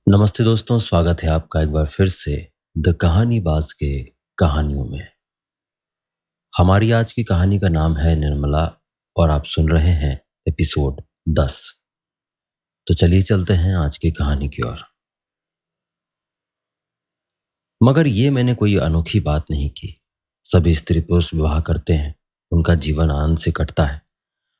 नमस्ते दोस्तों, स्वागत है आपका एक बार फिर से द कहानी बाज के कहानियों में। हमारी आज की कहानी का नाम है निर्मला और आप सुन रहे हैं एपिसोड 10। तो चलिए चलते हैं आज की कहानी की ओर। मगर ये मैंने कोई अनोखी बात नहीं की। सभी स्त्री पुरुष विवाह करते हैं, उनका जीवन आनंद से कटता है।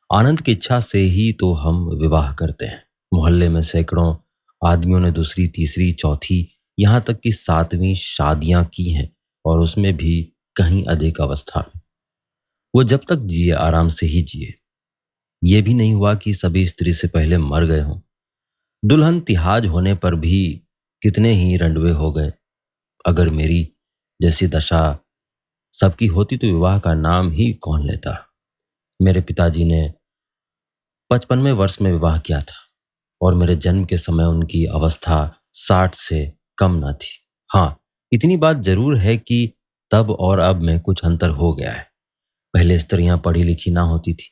आनंद की इच्छा से ही तो हम विवाह करते हैं। मोहल्ले में सैकड़ों आदमियों ने दूसरी, तीसरी, चौथी, यहाँ तक कि सातवीं शादियां की हैं और उसमें भी कहीं अधिक अवस्था में। वो जब तक जिए आराम से ही जिए। ये भी नहीं हुआ कि सभी स्त्री से पहले मर गए हों। दुल्हन तिहाज होने पर भी कितने ही रंडवे हो गए। अगर मेरी जैसी दशा सबकी होती तो विवाह का नाम ही कौन लेता। मेरे पिताजी ने 55वें वर्ष में विवाह किया था और मेरे जन्म के समय उनकी अवस्था 60 से कम न थी। हाँ, इतनी बात जरूर है कि तब और अब में कुछ अंतर हो गया है। पहले स्त्रियां पढ़ी लिखी ना होती थी।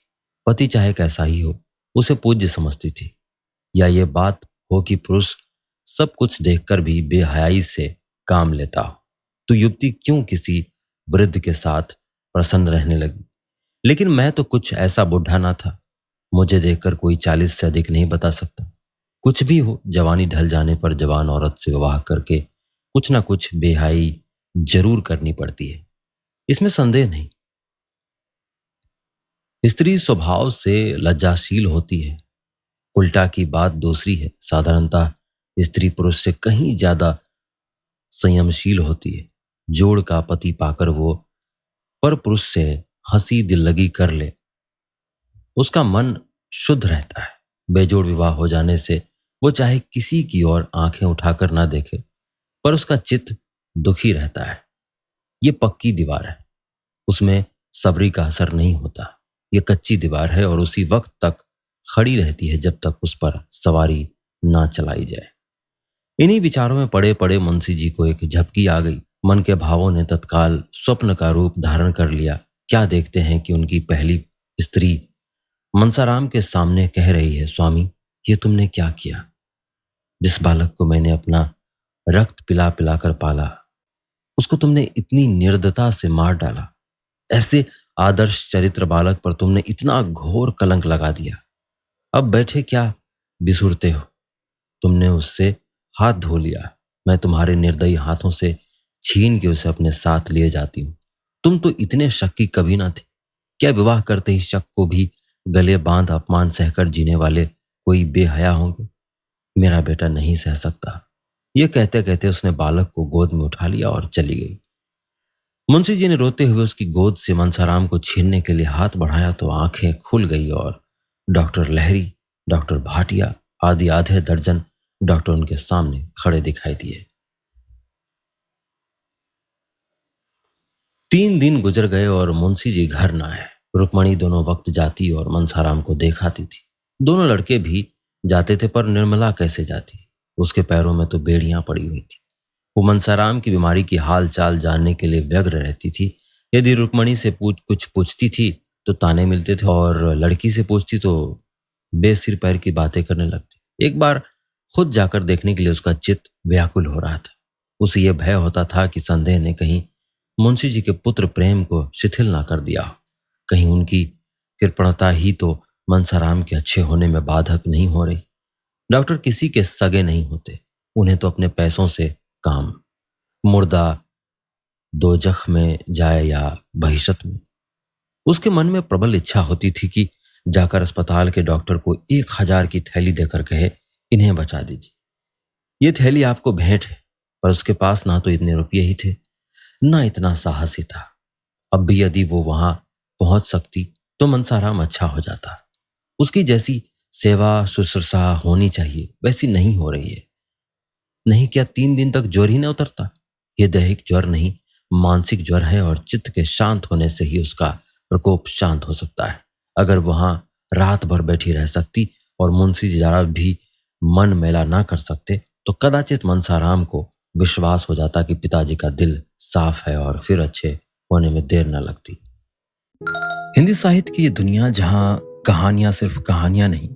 पति चाहे कैसा ही हो, उसे पूज्य समझती थी। या ये बात हो कि पुरुष सब कुछ देखकर भी बेहयाई से काम लेता हो, तो युवती क्यों किसी वृद्ध के साथ प्रसन्न रहने लगी। लेकिन मैं तो कुछ ऐसा बुढ़ा ना था। मुझे देखकर कोई 40 से अधिक नहीं बता सकता। कुछ भी हो, जवानी ढल जाने पर जवान औरत से विवाह करके कुछ ना कुछ बेहाई जरूर करनी पड़ती है, इसमें संदेह नहीं। स्त्री स्वभाव से लज्जाशील होती है। उल्टा की बात दूसरी है। साधारणतः स्त्री पुरुष से कहीं ज्यादा संयमशील होती है। जोड़ का पति पाकर वो पर पुरुष से हंसी दिल लगी कर ले, उसका मन शुद्ध रहता है। बेजोड़ विवाह हो जाने से वो चाहे किसी की ओर आंखें उठाकर ना देखे, पर उसका चित्त दुखी रहता है। ये पक्की दीवार है, उसमें सबरी का असर नहीं होता। ये कच्ची दीवार है और उसी वक्त तक खड़ी रहती है जब तक उस पर सवारी ना चलाई जाए। इन्हीं विचारों में पड़े पड़े मुंशी जी को एक झपकी आ गई। मन के भावों ने तत्काल स्वप्न का रूप धारण कर लिया। क्या देखते हैं कि उनकी पहली स्त्री मनसाराम के सामने कह रही है, स्वामी, ये तुमने क्या किया। जिस बालक को मैंने अपना रक्त पिला पिला कर पाला, उसको तुमने इतनी निर्दयता से मार डाला। ऐसे आदर्श चरित्र बालक पर तुमने इतना घोर कलंक लगा दिया। अब बैठे क्या बिसुरते हो। तुमने उससे हाथ धो लिया। मैं तुम्हारे निर्दयी हाथों से छीन के उसे अपने साथ लिए जाती हूं। तुम तो इतने शक की कभी ना थे। क्या विवाह करते ही शक को भी गले बांध अपमान सहकर जीने वाले कोई बेहया होंगे। मेरा बेटा नहीं सह सकता। यह कहते कहते उसने बालक को गोद में उठा लिया और चली गई। मुंशी जी ने रोते हुए उसकी गोद से मनसाराम को छीनने के लिए हाथ बढ़ाया तो आंखें खुल गई और डॉक्टर लहरी, डॉक्टर भाटिया आदि आधे दर्जन डॉक्टर उनके सामने खड़े दिखाई दिए। 3 दिन गुजर गए और मुंशी जी घर न आए। रुक्मणी दोनों वक्त जाती और मनसाराम को देखाती थी। दोनों लड़के भी जाते थे, पर निर्मला कैसे जाती। उसके पैरों में तो बेड़ियां पड़ी हुई थी। वो मनसाराम की बीमारी की हाल चाल जानने के लिए व्यग्र रहती थी। यदि रुक्मणी से कुछ पूछती थी तो ताने मिलते थे और लड़की से पूछती तो बेसिर पैर की बातें करने लगती। एक बार खुद जाकर देखने के लिए उसका चित्त व्याकुल हो रहा था। उसे यह भय होता था कि संदेह ने कहीं मुंशी जी के पुत्र प्रेम को शिथिल ना कर दिया हो। कहीं उनकी कृपणता ही तो मनसाराम के अच्छे होने में बाधक नहीं हो रही। डॉक्टर किसी के सगे नहीं होते। उन्हें तो अपने पैसों से काम। मुर्दा दोजख में जाए या बहिशत में। उसके मन में प्रबल इच्छा होती थी कि जाकर अस्पताल के डॉक्टर को 1000 की थैली देकर कहे, इन्हें बचा दीजिए। ये थैली आपको भेंट है। पर उसके पास ना तो इतने रुपये ही थे, ना इतना साहस ही था। अब भी यदि वो वहां पहुंच सकती तो मनसाराम अच्छा हो जाता। उसकी जैसी सेवा शुश्रूषा होनी चाहिए वैसी नहीं हो रही है। नहीं, क्या 3 दिन तक ज्वर ही न उतरता। यह दैहिक ज्वर नहीं, मानसिक ज्वर है और चित्त के शांत होने से ही उसका प्रकोप शांत हो सकता है। अगर वहां रात भर बैठी रह सकती और मुंशी जी जरा भी मन मेला ना कर सकते तो कदाचित मनसाराम को विश्वास हो जाता कि पिताजी का दिल साफ है और फिर अच्छे होने में देर न लगती। हिंदी साहित्य की ये दुनिया जहां कहानियां सिर्फ कहानियां नहीं,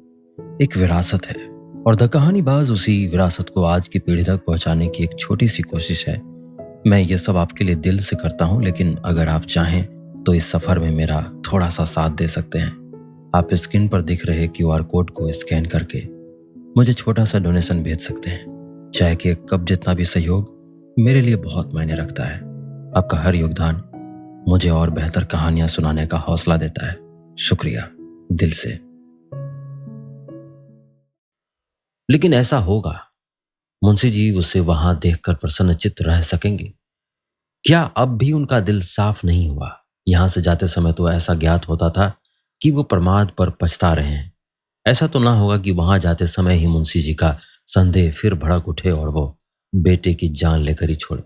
एक विरासत है। और द कहानीबाज उसी विरासत को आज की पीढ़ी तक पहुंचाने की एक छोटी सी कोशिश है। मैं ये सब आपके लिए दिल से करता हूं, लेकिन अगर आप चाहें तो इस सफर में मेरा थोड़ा सा साथ दे सकते हैं। आप स्क्रीन पर दिख रहे क्यूआर कोड को स्कैन करके मुझे छोटा सा डोनेशन भेज सकते हैं। चाहे कि एक कप जितना भी सहयोग मेरे लिए बहुत मायने रखता है। आपका हर योगदान मुझे और बेहतर कहानियां सुनाने का हौसला देता है। शुक्रिया दिल से। लेकिन ऐसा होगा, मुंशी जी उसे वहां देखकर प्रसन्नचित्त रह सकेंगे? क्या अब भी उनका दिल साफ नहीं हुआ? यहां से जाते समय तो ऐसा ज्ञात होता था कि वो प्रमाद पर पछता रहे हैं। ऐसा तो ना होगा कि वहां जाते समय ही मुंशी जी का संदेह फिर भड़क उठे और वो बेटे की जान लेकर ही छोड़े।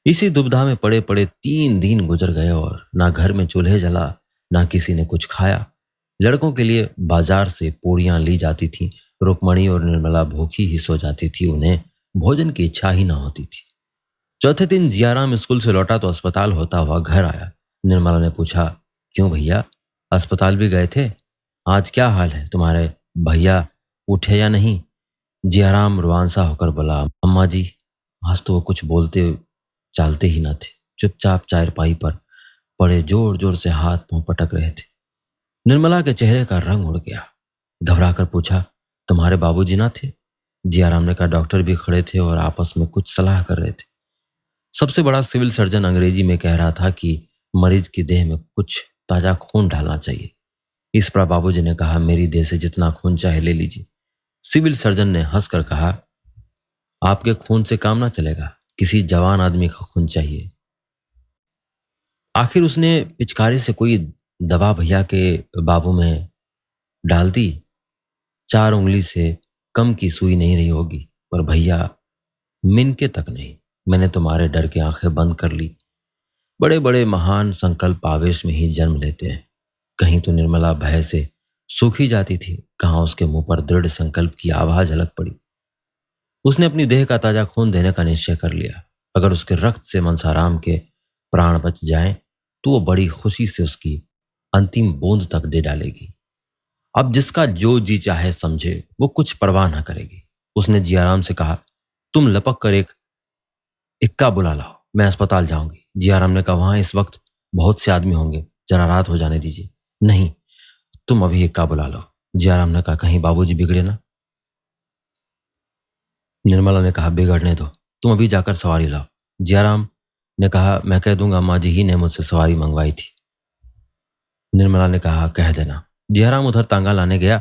इसी दुविधा में पड़े पड़े 3 दिन गुजर गए और ना घर में चूल्हे जला, ना किसी ने कुछ खाया। लड़कों के लिए बाजार से पूड़ियां ली जाती थीं। रुक्मणी और निर्मला भूखी ही सो जाती थी, उन्हें भोजन की इच्छा ही ना होती थी। चौथे दिन जियाराम स्कूल से लौटा तो अस्पताल होता हुआ घर आया। निर्मला ने पूछा, क्यों भैया, अस्पताल भी गए थे? आज क्या हाल है तुम्हारे? भैया उठे या नहीं? जियाराम रुआंसा होकर बोला, अम्मा जी, आज तो वो कुछ बोलते चालते ही न थे। चुपचाप चारपाई पर पड़े जोर जोर से हाथ पांव पटक रहे थे। निर्मला के चेहरे का रंग उड़ गया। घबराकर पूछा, तुम्हारे बाबूजी ना थे? जियाराम ने कहा, डॉक्टर भी खड़े थे और आपस में कुछ सलाह कर रहे थे। सबसे बड़ा सिविल सर्जन अंग्रेजी में कह रहा था कि मरीज की देह में कुछ ताजा खून डालना चाहिए। इस पर बाबूजी ने कहा, मेरी देह से जितना खून चाहे ले लीजिए। सिविल सर्जन ने हंसकर कहा, आपके खून से काम ना चलेगा, किसी जवान आदमी का खून चाहिए। आखिर उसने पिचकारी से कोई दवा भैया के बाबू में डाल दी। 4 उंगली से कम की सुई नहीं रही होगी, पर भैया मिनके तक नहीं। मैंने तुम्हारे डर की आंखें बंद कर ली। बड़े बड़े महान संकल्प आवेश में ही जन्म लेते हैं। कहीं तो निर्मला भय से सूखी जाती थी, कहाँ उसके मुंह पर दृढ़ संकल्प की आवाज झलक पड़ी। उसने अपनी देह का ताजा खून देने का निश्चय कर लिया। अगर उसके रक्त से मनसाराम के प्राण बच जाएं, तो वो बड़ी खुशी से उसकी अंतिम बूंद तक दे डालेगी। अब जिसका जो जी चाहे समझे, वो कुछ परवाह ना करेगी। उसने जियाराम से कहा, तुम लपक कर एक इक्का बुला लाओ, मैं अस्पताल जाऊंगी। जियाराम ने कहा, वहां इस वक्त बहुत से आदमी होंगे, जरा रात हो जाने दीजिए। नहीं, तुम अभी इक्का बुला लो। जियाराम ने कहा, कहीं बाबूजी बिगड़े ना। निर्मला ने कहा, बिगड़ने दो, तुम अभी जाकर सवारी लाओ। जियाराम ने कहा, मैं कह दूंगा अम्मा जी ही ने मुझसे सवारी मंगवाई थी। निर्मला ने कहा, कह देना। जियाराम उधर तांगा लाने गया।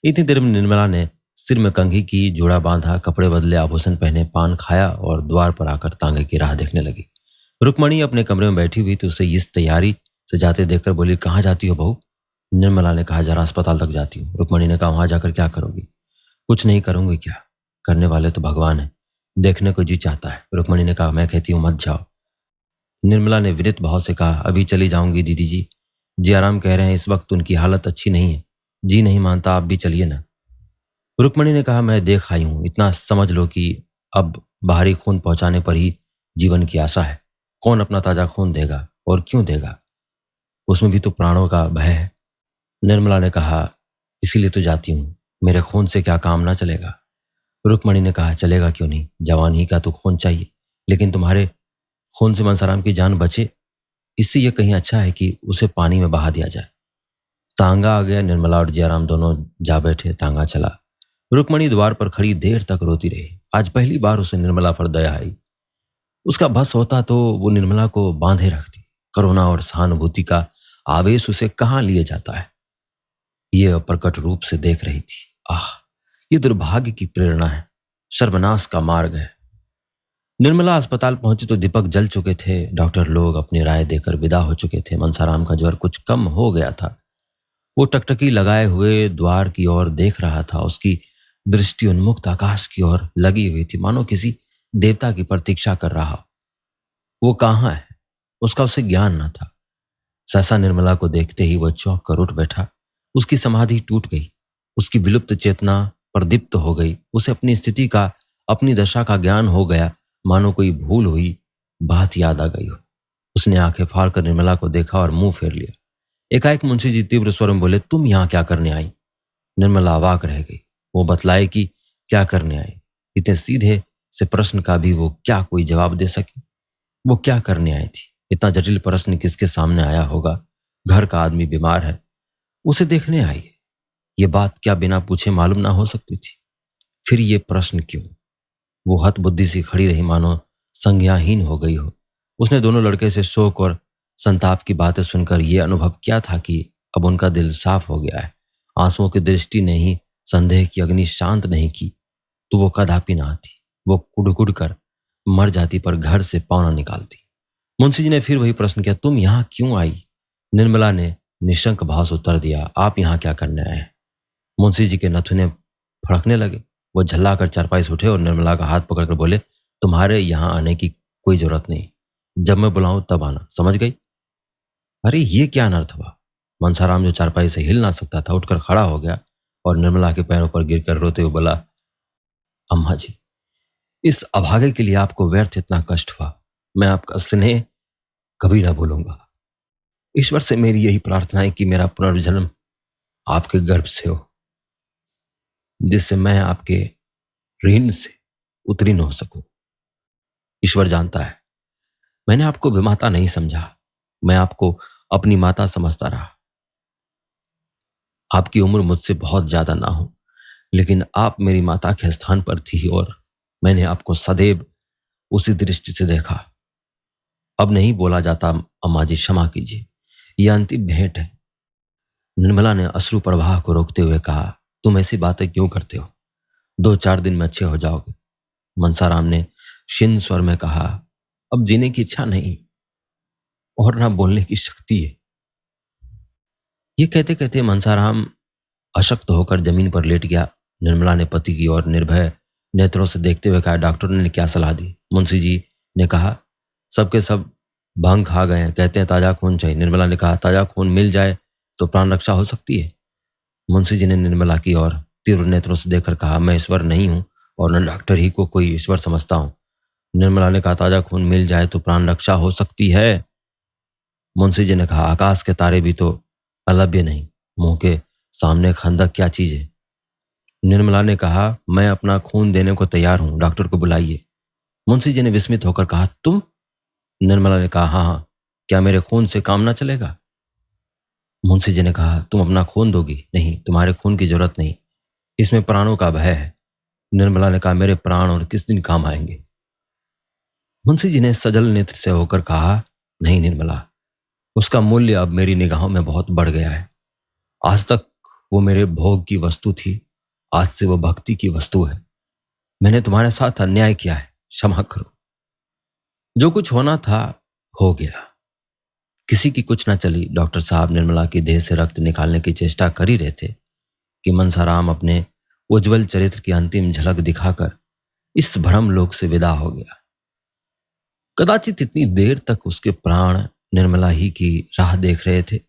इतनी देर में निर्मला ने सिर में कंघी की, जोड़ा बांधा, कपड़े बदले, आभूषण पहने, पान खाया और द्वार पर आकर तांगे की राह देखने लगी। रुक्मणी अपने कमरे में बैठी हुई थी, उसे इस तैयारी से जाते देखकर बोली, कहाँ जाती हो बहू? निर्मला ने कहा, जरा अस्पताल तक जाती हूँ। रुक्मणी ने कहा, वहां जाकर क्या करोगी? कुछ नहीं करूंगी। क्या करने वाले तो भगवान है, देखने को जी चाहता है। रुक्मणी ने कहा, मैं कहती हूँ मत जाओ। निर्मला ने विनित भाव से कहा, अभी चली जाऊंगी दीदी जी। जियाराम कह रहे हैं इस वक्त उनकी हालत अच्छी नहीं है। जी नहीं मानता, आप भी चलिए ना। रुक्मणी ने कहा, मैं देख आई हूं, इतना समझ लो कि अब बाहरी खून पहुंचाने पर ही जीवन की आशा है। कौन अपना ताजा खून देगा और क्यों देगा? उसमें भी तो प्राणों का भय है। निर्मला ने कहा, इसीलिए तो जाती हूं, मेरे खून से क्या काम ना चलेगा? रुक्मणी ने कहा, चलेगा क्यों नहीं, जवान ही का तो खून चाहिए, लेकिन तुम्हारे खून से मनसाराम की जान बचे, इससे यह कहीं अच्छा है कि उसे पानी में बहा दिया जाए। तांगा आ गया। निर्मला और जियाराम दोनों जा बैठे। तांगा चला। रुक्मणी द्वार पर खड़ी देर तक रोती रही। आज पहली बार उसे निर्मला पर दया आई। उसका बस होता तो वो निर्मला को बांधे रखती। करुणा और सहानुभूति का आवेश उसे कहाँ लिए जाता है, ये अप्रकट रूप से देख रही थी। आह, ये दुर्भाग्य की प्रेरणा है, सर्वनाश का मार्ग है। निर्मला अस्पताल पहुंची तो दीपक जल चुके थे। डॉक्टर लोग अपनी राय देकर विदा हो चुके थे। मनसाराम का ज्वर कुछ कम हो गया था। वो टकटकी लगाए हुए द्वार की ओर देख रहा था। उसकी दृष्टि उन्मुक्त आकाश की ओर लगी हुई थी, मानो किसी देवता की प्रतीक्षा कर रहा हो। वो कहाँ है, उसका उसे ज्ञान न था। सहसा निर्मला को देखते ही वह चौंक कर उठ बैठा। उसकी समाधि टूट गई। उसकी विलुप्त चेतना प्रदीप्त हो गई। उसे अपनी स्थिति का, अपनी दशा का ज्ञान हो गया, मानो कोई भूल हुई बात याद आ गई हो। उसने आंखें फाड़कर निर्मला को देखा और मुंह फेर लिया। एकाएक मुंशी जी तीव्र स्वर में बोले, तुम यहां क्या करने आई? निर्मला अवाक रह गई। वो बतलाए कि क्या करने आई? इतने सीधे से प्रश्न का भी वो क्या कोई जवाब दे सकी? वो क्या करने आई थी? इतना जटिल प्रश्न किसके सामने आया होगा? घर का आदमी बीमार है, उसे देखने आई है। ये बात क्या बिना पूछे मालूम ना हो सकती थी? फिर ये प्रश्न क्यों? वो हतबुद्धि सी खड़ी रही, मानो संज्ञाहीन हो गई हो। उसने दोनों लड़के से शोक और संताप की बातें सुनकर यह अनुभव किया था कि अब उनका दिल साफ हो गया है। आंसुओं की दृष्टि ने ही संदेह की अग्नि शांत नहीं की तो वो कदापि ना आती। वो कुड़ कर मर जाती पर घर से पाँव ना निकालती। मुंशी जी ने फिर वही प्रश्न किया, तुम यहाँ क्यों आई? निर्मला ने निशंक भाव से उत्तर दिया, आप यहाँ क्या करने आए हैं? मुंशी जी के नथुने फड़कने लगे। वो झल्लाकर चारपाई से उठे और निर्मला का हाथ पकड़कर बोले, तुम्हारे यहाँ आने की कोई जरूरत नहीं। जब मैं बुलाऊं तब आना, समझ गई? अरे ये क्या अनर्थ हुआ? मनसाराम जो चारपाई से हिल ना सकता था उठकर खड़ा हो गया और निर्मला के पैरों पर गिरकर रोते हुए बोला, अम्मा जी, इस अभागे के लिए आपको व्यर्थ इतना कष्ट हुआ। मैं आपका स्नेह कभी ना भूलूंगा। ईश्वर से मेरी यही प्रार्थना है कि मेरा पुनर्जन्म आपके गर्भ से हो, जिससे मैं आपके ऋण से उत्तीर्ण हो सकूं। ईश्वर जानता है, मैंने आपको विमाता नहीं समझा। मैं आपको अपनी माता समझता रहा। आपकी उम्र मुझसे बहुत ज्यादा ना हो, लेकिन आप मेरी माता के स्थान पर थी और मैंने आपको सदैव उसी दृष्टि से देखा। अब नहीं बोला जाता, अम्मा जी क्षमा कीजिए, यह अंतिम भेंट है। निर्मला ने अश्रु प्रवाह को रोकते हुए कहा, तुम ऐसी बातें क्यों करते हो? 2-4 दिन में अच्छे हो जाओगे। मनसाराम ने क्षीण स्वर में कहा, अब जीने की इच्छा नहीं और ना बोलने की शक्ति है। ये कहते कहते मनसाराम अशक्त होकर जमीन पर लेट गया। निर्मला ने पति की ओर निर्भय नेत्रों से देखते हुए कहा, डॉक्टर ने क्या सलाह दी? मुंशी जी ने कहा, सबके सब भांग खा गए हैं, कहते हैं ताजा खून चाहिए। निर्मला ने कहा, ताजा खून मिल जाए तो प्राण रक्षा हो सकती है। मुंशी जी ने निर्मला की ओर तीव्र नेत्रों से देखकर कहा, मैं ईश्वर नहीं हूं और न डॉक्टर ही को कोई ईश्वर समझता हूं। निर्मला ने कहा, ताजा खून मिल जाए तो प्राण रक्षा हो सकती है। मुंशी जी ने कहा, आकाश के तारे भी तो अलभ्य नहीं, मुंह के सामने खंदक क्या चीज है? निर्मला ने कहा, मैं अपना खून देने को तैयार हूं, डॉक्टर को बुलाइए। मुंशी जी ने विस्मित होकर कहा, तुम? निर्मला ने कहा, हाँ हाँ, क्या मेरे खून से काम ना चलेगा? मुंशी जी ने कहा, तुम अपना खून दोगी? नहीं, तुम्हारे खून की जरूरत नहीं, इसमें प्राणों का भय है। निर्मला ने कहा, मेरे प्राण और किस दिन काम आएंगे? मुंशी जी ने सजल नेत्र से होकर कहा, नहीं निर्मला, उसका मूल्य अब मेरी निगाहों में बहुत बढ़ गया है। आज तक वो मेरे भोग की वस्तु थी, आज से वो भक्ति की वस्तु है। मैंने तुम्हारे साथ अन्याय किया है, क्षमा करो। जो कुछ होना था हो गया, किसी की कुछ ना चली। डॉक्टर साहब निर्मला की देह से रक्त निकालने की चेष्टा कर ही रहे थे कि मनसाराम अपने उज्जवल चरित्र की अंतिम झलक दिखाकर इस भ्रम लोक से विदा हो गया। कदाचित इतनी देर तक उसके प्राण निर्मला ही की राह देख रहे थे।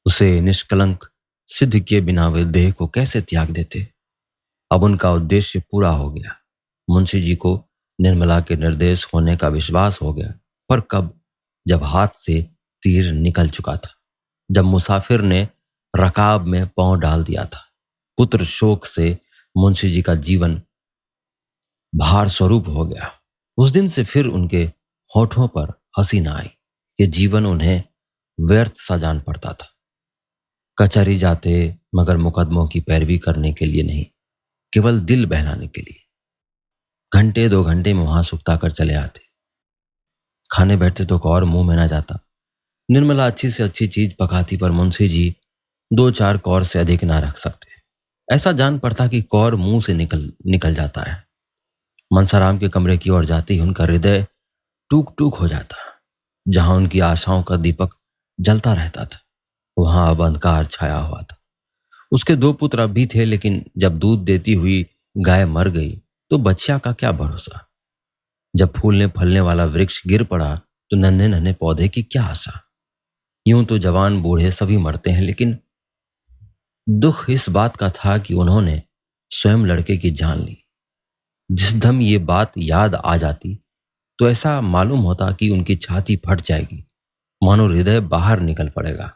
उसे निष्कलंक सिद्ध किए बिना वे देह को कैसे त्याग देते? अब उनका उद्देश्य पूरा हो गया। मुंशी जी को निर्मला के निर्देश होने का विश्वास हो गया। पर कब? जब हाथ से तीर निकल चुका था, जब मुसाफिर ने रकाब में पांव डाल दिया था। पुत्र शोक से मुंशी जी का जीवन भार स्वरूप हो गया। उस दिन से फिर उनके होठों पर हंसी न आई। ये जीवन उन्हें व्यर्थ सा जान पड़ता था। कचहरी जाते मगर मुकदमों की पैरवी करने के लिए नहीं, केवल दिल बहलाने के लिए। घंटे 2 घंटे में वहां सुकता कर चले आते। खाने बैठते तो और मुंह में ना जाता। निर्मला अच्छी से अच्छी चीज पकाती पर मुंशी जी 2-4 कौर से अधिक ना रख सकते। ऐसा जान पड़ता कि कौर मुंह से निकल निकल जाता है। मनसाराम के कमरे की ओर जाते ही उनका हृदय टूक टूक हो जाता। जहां उनकी आशाओं का दीपक जलता रहता था, वहां अब अंधकार छाया हुआ था। उसके 2 पुत्र अब भी थे, लेकिन जब दूध देती हुई गाय मर गई तो बच्चा का क्या भरोसा? जब फूलने फलने वाला वृक्ष गिर पड़ा तो नन्हे नन्हे पौधे की क्या आशा? यूं तो जवान बूढ़े सभी मरते हैं, लेकिन दुख इस बात का था कि उन्होंने स्वयं लड़के की जान ली। जिस दम ये बात याद आ जाती तो ऐसा मालूम होता कि उनकी छाती फट जाएगी, मानो हृदय बाहर निकल पड़ेगा।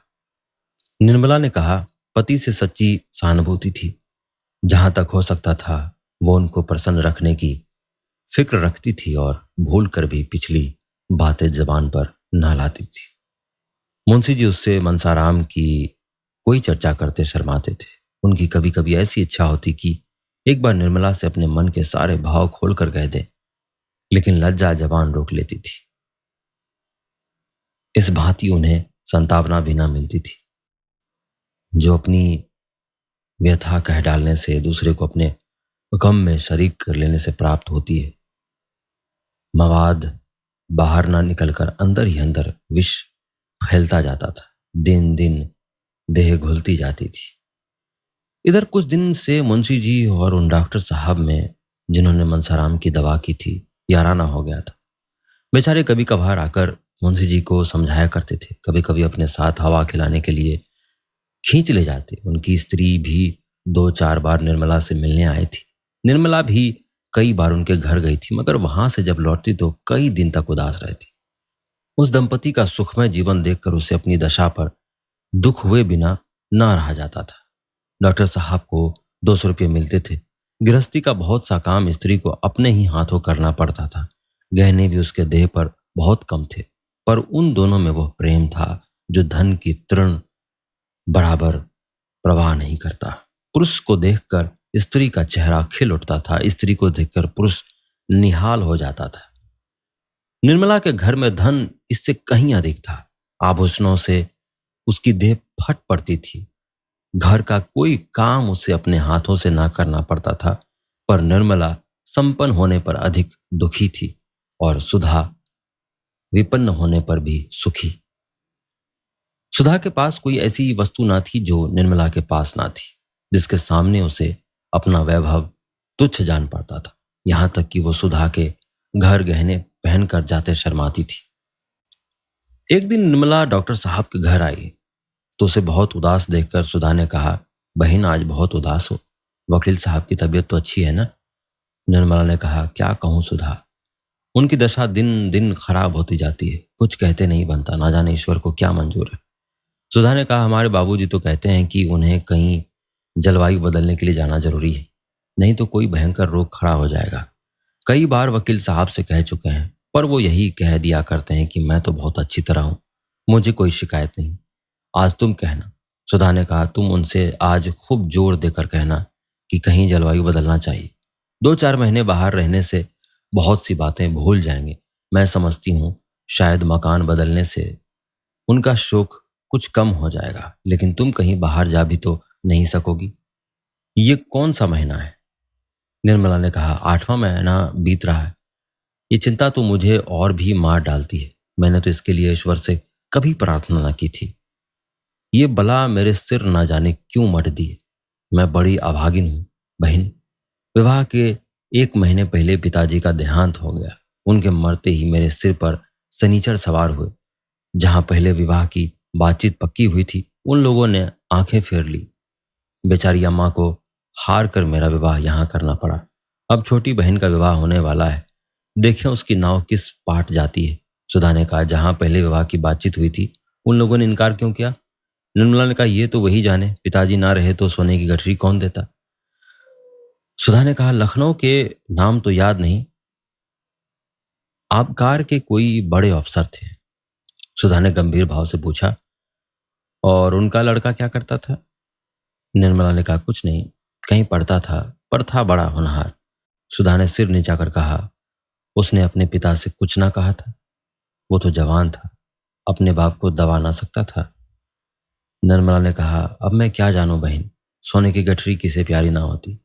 निर्मला ने कहा, पति से सच्ची सहानुभूति थी। जहां तक हो सकता था वो उनको प्रसन्न रखने की फिक्र रखती थी और भूल कर भी पिछली बातें जबान पर ना लाती थी। मुंशी जी उससे मनसाराम की कोई चर्चा करते शर्माते थे। उनकी कभी कभी ऐसी इच्छा होती कि एक बार निर्मला से अपने मन के सारे भाव खोल कर कह दे, लेकिन लज्जा जबान रोक लेती थी। इस भांति उन्हें संतावना भी ना मिलती थी, जो अपनी व्यथा कह डालने से दूसरे को अपने गम में शरीक कर लेने से प्राप्त होती है। मवाद बाहर ना निकलकर अंदर ही अंदर विष फैलता जाता था। दिन दिन देह घुलती जाती थी। इधर कुछ दिन से मुंशी जी और उन डॉक्टर साहब में जिन्होंने मनसाराम की दवा की थी याराना हो गया था। बेचारे कभी कभार आकर मुंशी जी को समझाया करते थे, कभी कभी अपने साथ हवा खिलाने के लिए खींच ले जाते। उनकी स्त्री भी दो चार बार निर्मला से मिलने आई थी। निर्मला भी कई बार उनके घर गई थी, मगर वहां से जब लौटती तो कई दिन तक उदास रहती। उस दंपति का सुखमय जीवन देखकर उसे अपनी दशा पर दुख हुए बिना ना रहा जाता था। डॉक्टर साहब को 200 रुपये मिलते थे। गृहस्थी का बहुत सा काम स्त्री को अपने ही हाथों करना पड़ता था। गहने भी उसके देह पर बहुत कम थे, पर उन दोनों में वह प्रेम था जो धन की तृण बराबर प्रवाह नहीं करता। पुरुष को देखकर स्त्री का चेहरा खिल उठता था, स्त्री को देखकर पुरुष निहाल हो जाता था। निर्मला के घर में धन इससे कहीं अधिक था। आभूषणों से उसकी देह फट पड़ती थी। घर का कोई काम उसे अपने हाथों से ना करना पड़ता था, पर निर्मला संपन्न होने पर अधिक दुखी थी और सुधा विपन्न होने पर भी सुखी। सुधा के पास कोई ऐसी वस्तु ना थी जो निर्मला के पास ना थी, जिसके सामने उसे अपना वैभव तुच्छ जान पड़ता था। यहां तक कि वो सुधा के घर गहने पहनकर जाते शर्माती थी। एक दिन निर्मला डॉक्टर साहब के घर आई तो उसे बहुत उदास देखकर सुधा ने कहा, बहन आज बहुत उदास हो। वकील साहब की तबीयत तो अच्छी है ना? निर्मला ने कहा, क्या कहूं सुधा, उनकी दशा दिन दिन खराब होती जाती है। कुछ कहते नहीं बनता, ना जाने ईश्वर को क्या मंजूर है। सुधा ने कहा, हमारे बाबूजी तो कहते हैं कि उन्हें कहीं जलवायु बदलने के लिए जाना जरूरी है, नहीं तो कोई भयंकर रोग खड़ा हो जाएगा। कई बार वकील साहब से कह चुके हैं, पर वो यही कह दिया करते हैं कि मैं तो बहुत अच्छी तरह हूं, मुझे कोई शिकायत नहीं। आज तुम कहना। सुधा ने कहा, तुम उनसे आज खूब जोर देकर कहना कि कहीं जलवायु बदलना चाहिए। 2-4 महीने बाहर रहने से बहुत सी बातें भूल जाएंगे। मैं समझती हूँ शायद मकान बदलने से उनका शोक कुछ कम हो जाएगा, लेकिन तुम कहीं बाहर जा भी तो नहीं सकोगी। ये कौन सा महीना है? निर्मला ने कहा, 8वां महीना बीत रहा है। ये चिंता तो मुझे और भी मार डालती है। मैंने तो इसके लिए ईश्वर से कभी प्रार्थना न की थी। ये बला मेरे सिर ना जाने क्यों मट दी है। मैं बड़ी अभागिन हूं बहन। विवाह के 1 महीने पहले पिताजी का देहांत हो गया। उनके मरते ही मेरे सिर पर शनिचर सवार हुए। जहां पहले विवाह की बातचीत पक्की हुई थी, उन लोगों ने आंखें फेर ली। बेचारी अम्मा को हार कर मेरा विवाह यहां करना पड़ा। अब छोटी बहन का विवाह होने वाला है, देखें उसकी नाव किस पाट जाती है। सुधा ने कहा, जहां पहले विवाह की बातचीत हुई थी उन लोगों ने इनकार क्यों किया? निर्मला ने कहा, ये तो वही जाने, पिताजी ना रहे तो सोने की गठरी कौन देता। सुधा ने कहा, लखनऊ के नाम तो याद नहीं, आबकार के कोई बड़े अफसर थे। सुधा ने गंभीर भाव से पूछा, और उनका लड़का क्या करता था? निर्मला ने कहा, कुछ नहीं, कहीं पढ़ता था, पर था बड़ा होनहार। सुधा ने सिर नीचा कर कहा, उसने अपने पिता से कुछ ना कहा था? वो तो जवान था, अपने बाप को दबा ना सकता था। निर्मला ने कहा, अब मैं क्या जानूं बहन, सोने की गठरी किसे प्यारी ना होती।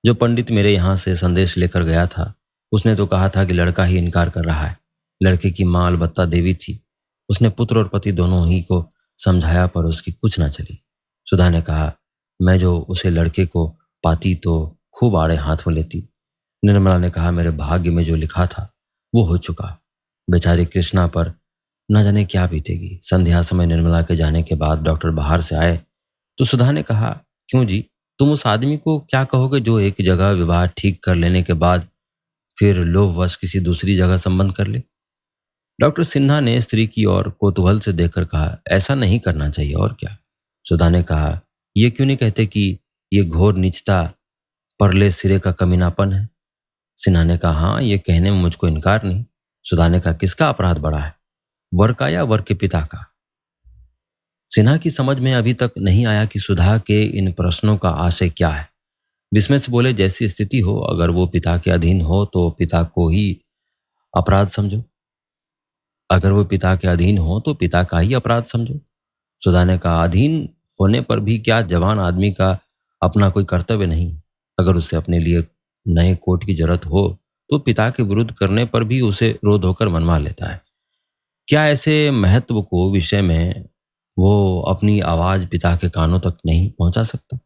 जो पंडित मेरे यहाँ से संदेश लेकर गया था, उसने तो कहा था कि लड़का ही इनकार कर रहा है। लड़के की माँ अलबत्ता देवी थी। उसने पुत्र और पति दोनों ही को समझाया, पर उसकी कुछ ना चली। सुधा ने कहा, मैं जो उसे लड़के को पाती तो खूब आड़े हाथ में लेती। निर्मला ने कहा, मेरे भाग्य में जो लिखा था वो हो चुका। बेचारी कृष्णा पर न जाने क्या बीतेगी। संध्या समय निर्मला के जाने के बाद डॉक्टर बाहर से आए तो सुधा ने कहा, क्यों जी, तुम उस आदमी को क्या कहोगे जो एक जगह विवाह ठीक कर लेने के बाद फिर लोभवश किसी दूसरी जगह संबंध कर ले? डॉक्टर सिन्हा ने स्त्री की ओर कौतूहल से देखकर कहा, ऐसा नहीं करना चाहिए, और क्या। सुधा ने कहा, यह क्यों नहीं कहते कि यह घोर नीचता परले सिरे का कमीनापन है। सिन्हा ने कहा, हाँ, ये कहने में मुझको इनकार नहीं। सुधा ने कहा, किसका अपराध बड़ा है, वर का या वर के पिता का? सिन्हा की समझ में अभी तक नहीं आया कि सुधा के इन प्रश्नों का आशय क्या है। विस्मय से बोले, जैसी स्थिति हो, अगर वो पिता के अधीन हो तो पिता को ही अपराध समझो। अगर वो पिता के अधीन हो तो पिता का ही अपराध समझो। सुधा ने कहा, अधीन होने पर भी क्या जवान आदमी का अपना कोई कर्तव्य नहीं? अगर उसे अपने लिए नए कोट की जरूरत हो तो पिता के विरुद्ध करने पर भी उसे रो धोकर मनवा लेता है। क्या ऐसे महत्व को विषय में वो अपनी आवाज पिता के कानों तक नहीं पहुंचा सकता?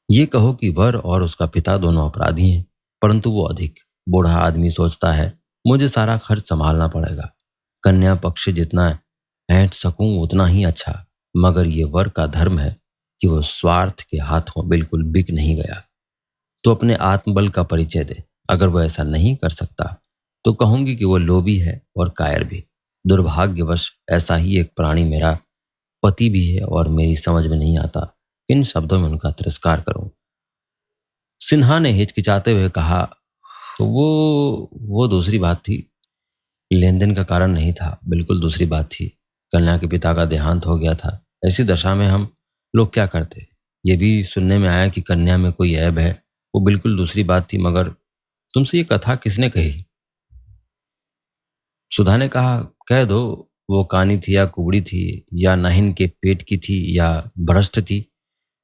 ये कहो कि वर और उसका पिता दोनों अपराधी हैं, परंतु वो अधिक। बूढ़ा आदमी सोचता है, मुझे सारा खर्च संभालना पड़ेगा, कन्या पक्ष जितना ऐंठ सकूं उतना ही अच्छा। मगर ये वर का धर्म है कि वो स्वार्थ के हाथों बिल्कुल बिक नहीं गया। तो अपने आत्मबल का परिचय दे। अगर वो ऐसा नहीं कर सकता तो कहूंगी कि वो लोभी है और कायर भी। दुर्भाग्यवश ऐसा ही एक प्राणी मेरा पति भी है और मेरी समझ में नहीं आता किन शब्दों में उनका तिरस्कार करूं। सिन्हा ने हिचकिचाते हुए कहा, वो दूसरी बात थी। लेन देन का कारण नहीं था, बिल्कुल दूसरी बात थी। कन्या के पिता का देहांत हो गया था। ऐसी दशा में हम लोग क्या करते? ये भी सुनने में आया कि कन्या में कोई ऐब है, वो बिल्कुल दूसरी बात थी। मगर तुमसे ये कथा किसने कही? सुधा ने कहा, कह दो, वो कानी थी या कुबड़ी थी या नाहिन के पेट की थी या भ्रष्ट थी,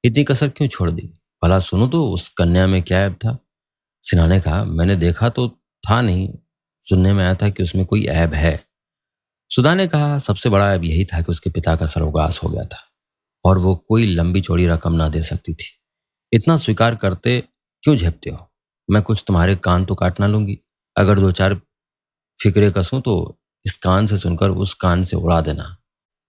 इतनी कसर क्यों छोड़ दी? भला सुनो तो, उस कन्या में क्या ऐब था? सिन्हा ने कहा, मैंने देखा तो था नहीं, सुनने में आया था कि उसमें कोई ऐब है। सुधा ने कहा, सबसे बड़ा ऐब यही था कि उसके पिता का सर्वगास हो गया था और वो कोई लंबी चौड़ी रकम ना दे सकती थी। इतना स्वीकार करते क्यों झेपते हो? मैं कुछ तुम्हारे कान तो काट ना लूंगी। अगर दो चार फिक्रे कसूं तो इस कान से सुनकर उस कान से उड़ा देना।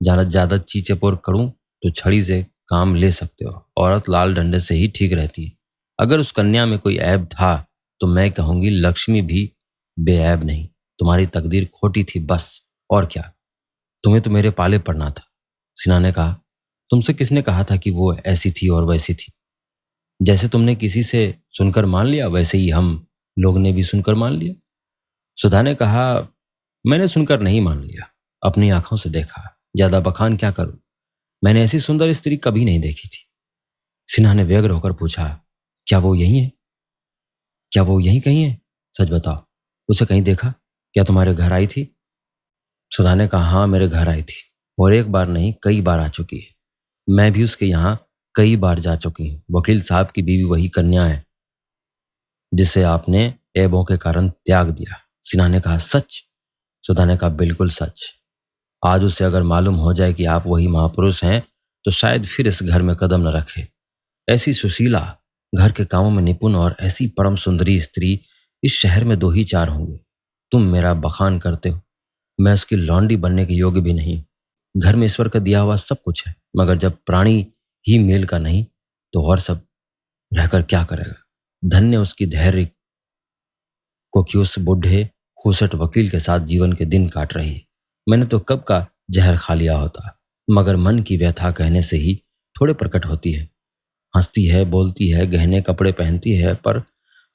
ज्यादा ज्यादा चीचेपोर करूं तो छड़ी से काम ले सकते हो। औरत लाल डंडे से ही ठीक रहती है। अगर उस कन्या में कोई ऐब था तो मैं कहूंगी लक्ष्मी भी बेऐब नहीं। तुम्हारी तकदीर खोटी थी बस, और क्या। तुम्हें तो मेरे पाले पड़ना था। सिन्हा ने कहा, तुमसे किसने कहा था कि वो ऐसी थी और वैसी थी? जैसे तुमने किसी से सुनकर मान लिया वैसे ही हम लोग ने भी सुनकर मान लिया। सुधा ने कहा, मैंने सुनकर नहीं मान लिया, अपनी आंखों से देखा। ज्यादा बखान क्या करूं, मैंने ऐसी सुंदर स्त्री कभी नहीं देखी थी। सिन्हा ने व्यग्र होकर पूछा, क्या वो यही है? क्या वो यहीं कहीं है? सच बताओ, उसे कहीं देखा? क्या तुम्हारे घर आई थी? सुधा ने कहा, हाँ, मेरे घर आई थी और एक बार नहीं कई बार आ चुकी है। मैं भी उसके यहाँ कई बार जा चुकी हूँ। वकील साहब की बीवी वही कन्या है जिसे आपने ऐबों के कारण त्याग दिया। सिन्हा ने कहा, सच? सुधा ने कहा, बिल्कुल सच। आज उसे अगर मालूम हो जाए कि आप वही महापुरुष हैं तो शायद फिर इस घर में कदम न रखे। ऐसी सुशीला, घर के कामों में निपुण और ऐसी परम सुंदरी स्त्री इस शहर में दो ही चार होंगे। तुम मेरा बखान करते हो, मैं उसकी लौंडी बनने के योग्य भी नहीं। घर में ईश्वर का दिया हुआ सब कुछ है, मगर जब प्राणी ही मेल का नहीं तो और सब रहकर क्या करेगा? धन्य उसकी धैर्य को कि उस बूढ़े खूसट वकील के साथ जीवन के दिन काट रही है। मैंने तो कब का जहर खा लिया होता, मगर मन की व्यथा कहने से ही थोड़े प्रकट होती है। हंसती है, बोलती है, गहने कपड़े पहनती है, पर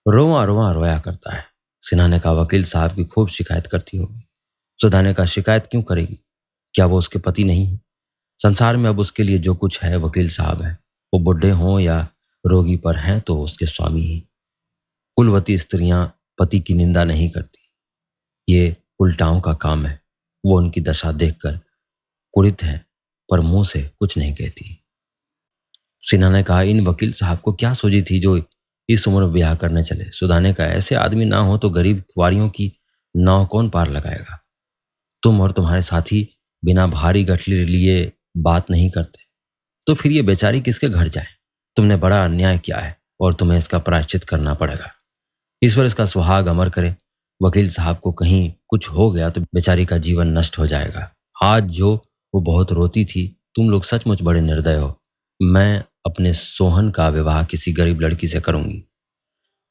रोआ रोआ रोया करता है। सिन्हा ने कहा, वकील साहब की खूब शिकायत करती होगी। सुधा ने कहा, शिकायत क्यों करेगी? क्या वो उसके पति नहीं है? संसार में अब उसके लिए जो कुछ है वकील साहब है। वो बुढ़े हों या रोगी पर हैं तो उसके स्वामी ही। कुलवती स्त्रियां पति की निंदा नहीं करती, ये उल्टाओं का काम है। वो उनकी दशा देखकर कुढ़ित है पर मुंह से कुछ नहीं कहती। सिन्हा ने कहा, इन वकील साहब को क्या सोची थी जो इस उम्र में ब्याह करने चले? सुधा ने कहा, ऐसे आदमी ना हो तो गरीब कुंवारियों की नाव कौन पार लगाएगा? तुम और तुम्हारे साथी बिना भारी गठरी लिए बात नहीं करते तो फिर ये बेचारी किसके घर जाए? तुमने बड़ा अन्याय किया है और तुम्हें इसका प्रायश्चित करना पड़ेगा। ईश्वर इसका सुहाग अमर करे। वकील साहब को कहीं कुछ हो गया तो बेचारी का जीवन नष्ट हो जाएगा। आज जो वो बहुत रोती थी, तुम लोग सचमुच बड़े निर्दय हो। मैं अपने सोहन का विवाह किसी गरीब लड़की से करूंगी।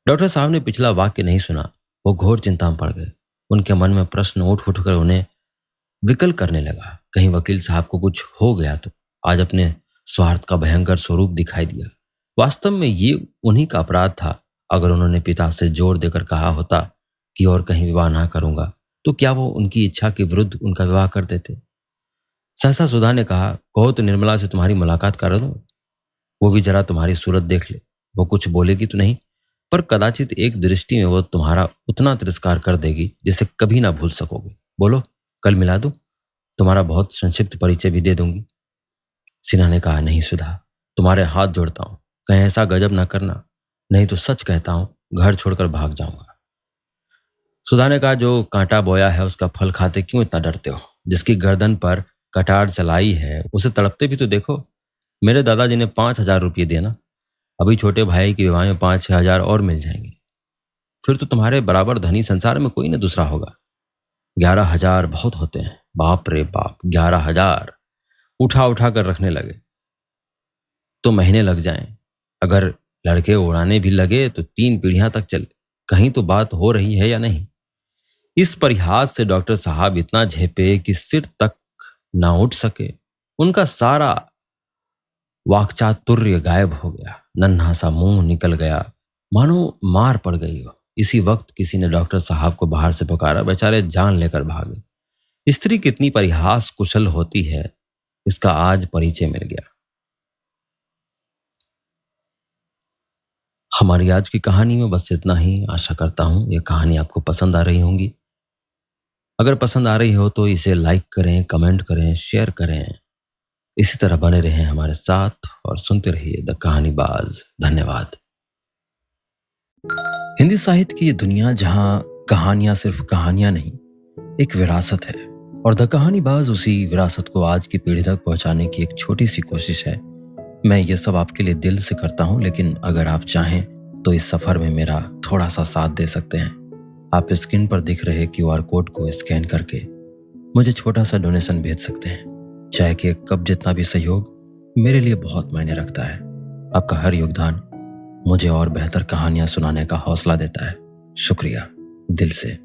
डॉक्टर साहब ने पिछला वाक्य नहीं सुना। वो घोर चिंता में पड़ गए। उनके मन में प्रश्न उठ उठकर उन्हें विकल करने लगा। कहीं वकील साहब को कुछ हो गया तो? आज अपने स्वार्थ का भयंकर स्वरूप दिखाई दिया। वास्तव में ये उन्हीं का अपराध था। अगर उन्होंने पिता से जोर देकर कहा होता कि और कहीं विवाह ना करूंगा, तो क्या वो उनकी इच्छा के विरुद्ध उनका विवाह कर देते? सहसा सुधा ने कहा, कहो तो निर्मला से तुम्हारी मुलाकात कर दूं, वो भी जरा तुम्हारी सूरत देख ले। वो कुछ बोलेगी तो नहीं, पर कदाचित एक दृष्टि में वो तुम्हारा उतना तिरस्कार कर देगी जिसे कभी ना भूल सकोगे। बोलो, कल मिला दूं, तुम्हारा बहुत संक्षिप्त परिचय भी दे दूंगी। सिन्हा ने कहा, नहीं सुधा, तुम्हारे हाथ जोड़ता हूं, कहीं ऐसा गजब ना करना, नहीं तो सच कहता हूं घर छोड़कर भाग जाऊंगा। सुधा ने कहा, जो कांटा बोया है उसका फल खाते क्यों इतना डरते हो? जिसकी गर्दन पर कटार चलाई है उसे तड़पते भी तो देखो। मेरे दादाजी ने 5,000 रुपये दिए ना, अभी छोटे भाई की विवाह में 5-6 हजार और मिल जाएंगे। फिर तो तुम्हारे बराबर धनी संसार में कोई न दूसरा होगा। 11,000 बहुत होते हैं, बाप रे बाप, 11,000 उठा उठा कर रखने लगे तो महीने लग जाएं। अगर लड़के उड़ाने भी लगे तो 3 पीढ़ियां तक चले। कहीं तो बात हो रही है या नहीं? इस परिहास से डॉक्टर साहब इतना झेपे कि सिर तक ना उठ सके। उनका सारा वाक्चातुर्य गायब हो गया, नन्हा सा मुंह निकल गया, मानो मार पड़ गई हो। इसी वक्त किसी ने डॉक्टर साहब को बाहर से पुकारा। बेचारे जान लेकर भागे। स्त्री कितनी परिहास कुशल होती है, इसका आज परिचय मिल गया। हमारी आज की कहानी में बस इतना ही। आशा करता हूं ये कहानी आपको पसंद आ रही होंगी। अगर पसंद आ रही हो तो इसे लाइक करें, कमेंट करें, शेयर करें। इसी तरह बने रहें हमारे साथ और सुनते रहिए द कहानीबाज। धन्यवाद। हिंदी साहित्य की ये दुनिया जहां कहानियां सिर्फ कहानियां नहीं, एक विरासत है, और द कहानीबाज उसी विरासत को आज की पीढ़ी तक पहुंचाने की एक छोटी सी कोशिश है। मैं ये सब आपके लिए दिल से करता हूं, लेकिन अगर आप चाहें तो इस सफर में मेरा थोड़ा सा साथ दे सकते हैं। आप स्क्रीन पर दिख रहे QR कोड को स्कैन करके मुझे छोटा सा डोनेशन भेज सकते हैं। चाहे कि एक कप जितना भी सहयोग मेरे लिए बहुत मायने रखता है। आपका हर योगदान मुझे और बेहतर कहानियां सुनाने का हौसला देता है। शुक्रिया दिल से।